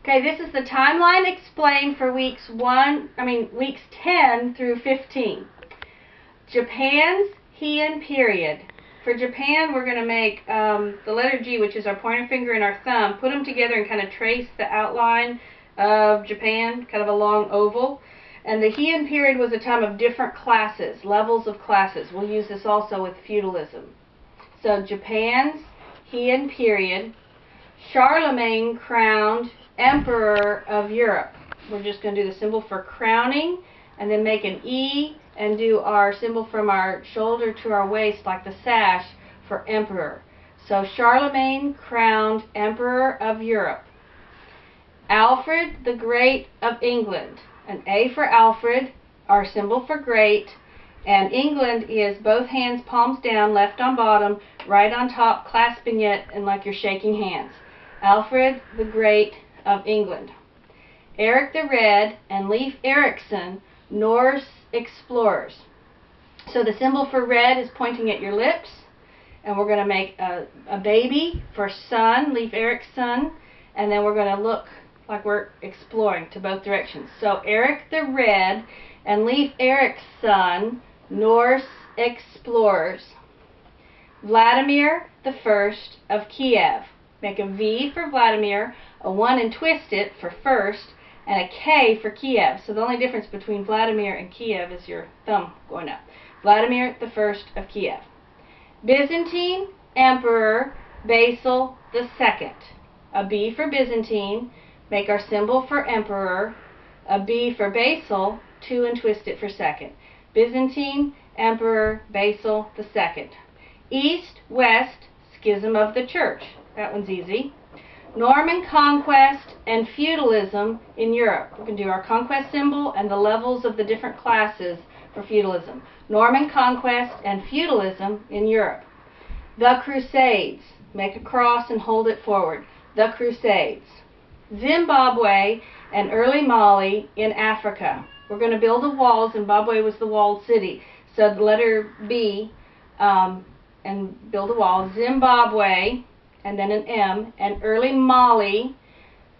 Okay, this is the timeline explained for weeks 10 through 15. Japan's Heian period. For Japan, we're going to make the letter G, which is our pointer finger and our thumb, put them together and kind of trace the outline of Japan, kind of a long oval. And the Heian period was a time of different classes, levels of classes. We'll use this also with feudalism. So Japan's Heian period, Charlemagne crowned Emperor of Europe. We're just going to do the symbol for crowning and then make an E and do our symbol from our shoulder to our waist like the sash for Emperor. So Charlemagne crowned Emperor of Europe. Alfred the Great of England. An A for Alfred, our symbol for great, and England is both hands palms down, left on bottom, right on top, clasping it and like you're shaking hands. Alfred the Great of England. Eric the Red and Leif Erikson, Norse explorers. So the symbol for red is pointing at your lips, and we're going to make a baby for son, Leif Erikson, and then we're going to look like we're exploring to both directions. So Eric the Red and Leif Erikson, Norse explorers. Vladimir the First of Kiev. Make a V for Vladimir, a 1 and twist it for first, and a K for Kiev. So the only difference between Vladimir and Kiev is your thumb going up. Vladimir the First of Kiev. Byzantine Emperor Basil II. A B for Byzantine, make our symbol for Emperor, a B for Basil, 2 and twist it for second. Byzantine Emperor Basil II. East-West Schism of the Church. That one's easy. Norman conquest and feudalism in Europe. We can do our conquest symbol and the levels of the different classes for feudalism. Norman conquest and feudalism in Europe. The Crusades. Make a cross and hold it forward. The Crusades. Zimbabwe and early Mali in Africa. We're going to build a wall. Zimbabwe was the walled city. So the letter B and build a wall. Zimbabwe and then an M, and early Mali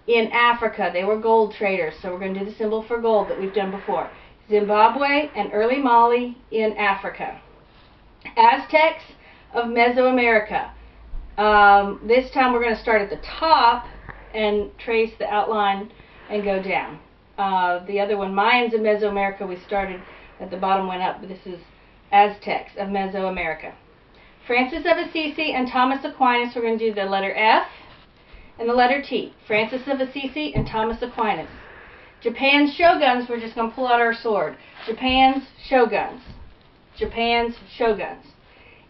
in Africa. They were gold traders, so we're going to do the symbol for gold that we've done before. Zimbabwe and early Mali in Africa. Aztecs of Mesoamerica. This time we're going to start at the top and trace the outline and go down. The other one, Mayans of Mesoamerica, we started at the bottom, went up, but this is Aztecs of Mesoamerica. Francis of Assisi and Thomas Aquinas, we're going to do the letter F and the letter T. Francis of Assisi and Thomas Aquinas. Japan's shoguns, we're just going to pull out our sword. Japan's shoguns. Japan's shoguns.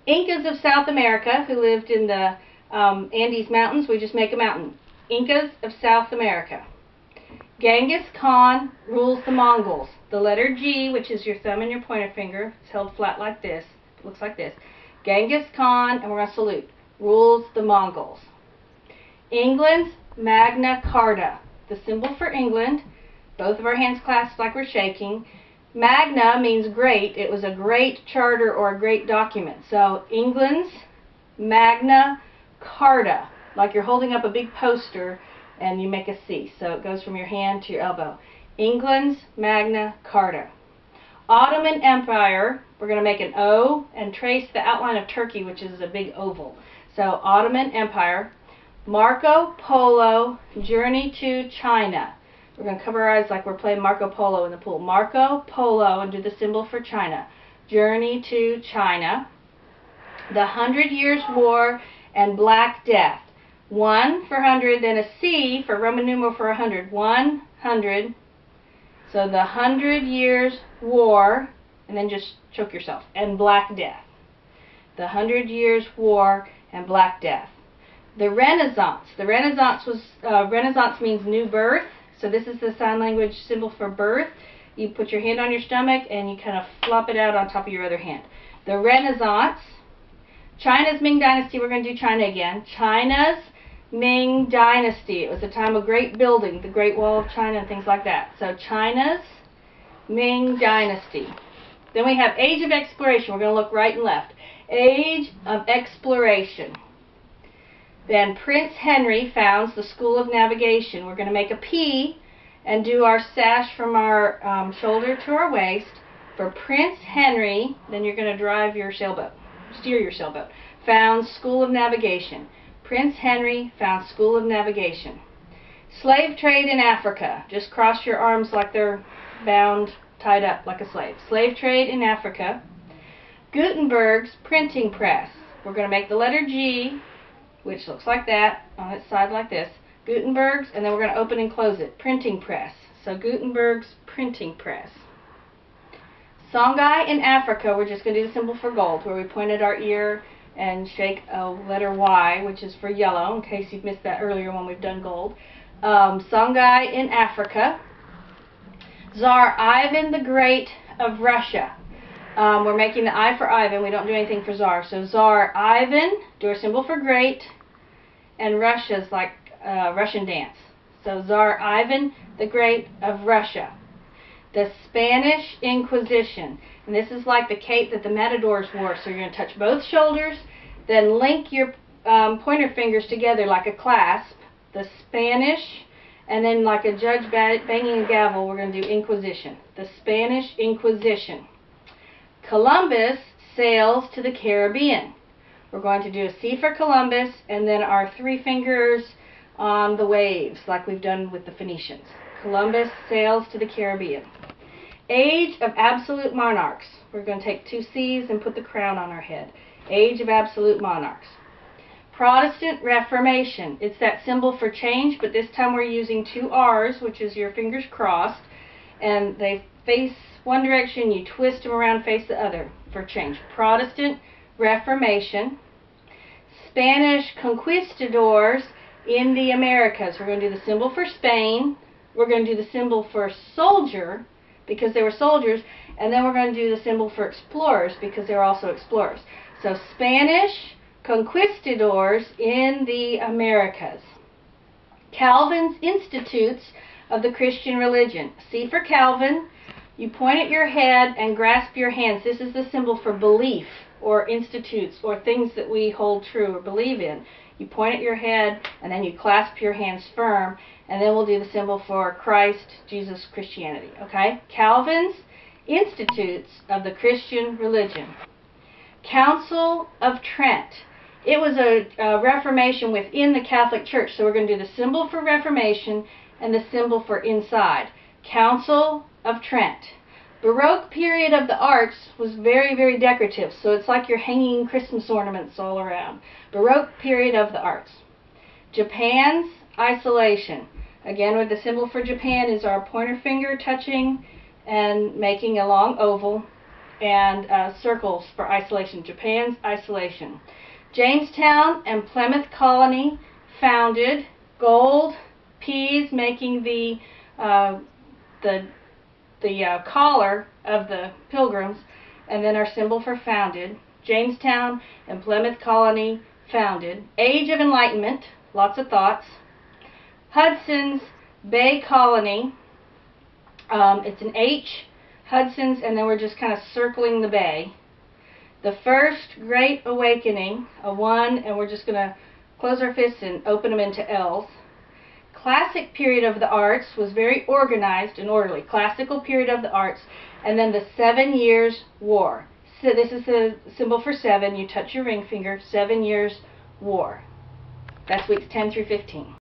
Incas of South America, who lived in the Andes Mountains, we just make a mountain. Incas of South America. Genghis Khan rules the Mongols. The letter G, which is your thumb and your pointer finger, it's held flat like this. It looks like this. Genghis Khan, and we're going to salute, rules the Mongols. England's Magna Carta. The symbol for England, both of our hands clasped like we're shaking. Magna means great. It was a great charter or a great document. So England's Magna Carta, like you're holding up a big poster and you make a C. So it goes from your hand to your elbow. England's Magna Carta. Ottoman Empire, we're going to make an O and trace the outline of Turkey, which is a big oval. So Ottoman Empire. Marco Polo, Journey to China. We're going to cover our eyes like we're playing Marco Polo in the pool. Marco Polo, and do the symbol for China. Journey to China. The 100 Years' War and Black Death. 1 for 100, then a C for Roman numeral for 100. 100. So the 100 Years' War, and then just choke yourself, and Black Death. The 100 Years' War and Black Death. The Renaissance. The Renaissance was, Renaissance means new birth. So this is the sign language symbol for birth. You put your hand on your stomach and you kind of flop it out on top of your other hand. The Renaissance. China's Ming Dynasty. We're going to do China again. China's Ming Dynasty. It was a time of great building, the Great Wall of China and things like that. So China's Ming Dynasty. Then we have Age of Exploration. We're going to look right and left. Age of Exploration. Then Prince Henry founds the School of Navigation. We're going to make a P and do our sash from our shoulder to our waist for Prince Henry. Then you're going to drive your sailboat, steer your sailboat. Founds School of Navigation. Prince Henry founds School of Navigation. Slave trade in Africa. Just cross your arms like they're bound, tied up like a slave. Slave trade in Africa. Gutenberg's printing press. We're going to make the letter G, which looks like that, on its side like this. Gutenberg's, and then we're going to open and close it. Printing press. So Gutenberg's printing press. Songhai in Africa, we're just going to do the symbol for gold, where we point at our ear and shake a letter Y, which is for yellow, in case you've missed that earlier when we've done gold. Songhai in Africa. Tsar Ivan the Great of Russia. We're making the I for Ivan. We don't do anything for Tsar. So Tsar Ivan, do our symbol for great, and Russia's like Russian dance. So Tsar Ivan the Great of Russia. The Spanish Inquisition. And this is like the cape that the matadors wore. So you're going to touch both shoulders, then link your pointer fingers together like a clasp. The Spanish, and then like a judge banging a gavel, we're going to do Inquisition. The Spanish Inquisition. Columbus sails to the Caribbean. We're going to do a C for Columbus, and then our 3 fingers on the waves, like we've done with the Phoenicians. Columbus sails to the Caribbean. Age of Absolute Monarchs. We're going to take 2 C's and put the crown on our head. Age of Absolute Monarchs. Protestant Reformation. It's that symbol for change, but this time we're using 2 R's, which is your fingers crossed, and they face one direction, you twist them around, face the other for change. Protestant Reformation. Spanish Conquistadors in the Americas. We're going to do the symbol for Spain. We're going to do the symbol for soldier, because they were soldiers, and then we're going to do the symbol for explorers, because they were also explorers. So Spanish Conquistadors in the Americas. Calvin's Institutes of the Christian Religion. C for Calvin. You point at your head and grasp your hands. This is the symbol for belief, or institutes, or things that we hold true or believe in. You point at your head and then you clasp your hands firm, and then we'll do the symbol for Christ, Jesus, Christianity. Okay? Calvin's Institutes of the Christian Religion. Council of Trent. It was a Reformation within the Catholic Church, so we're going to do the symbol for Reformation and the symbol for inside. Council of Trent. Baroque period of the arts was very, very decorative, so it's like you're hanging Christmas ornaments all around. Baroque period of the arts. Japan's isolation. Again, with the symbol for Japan is our pointer finger touching and making a long oval, and circles for isolation. Japan's isolation. Jamestown and Plymouth Colony founded. Gold, P's making the collar of the pilgrims, and then our symbol for founded. Jamestown and Plymouth Colony founded. Age of Enlightenment, lots of thoughts. Hudson's Bay Colony, it's an H, Hudson's, and then we're just kind of circling the bay. The First Great Awakening, a 1, and we're just going to close our fists and open them into L's. Classic period of the arts was very organized and orderly. Classical period of the arts. And then the 7 Years' War. So this is the symbol for 7. You touch your ring finger. 7 Years' War. That's weeks 10 through 15.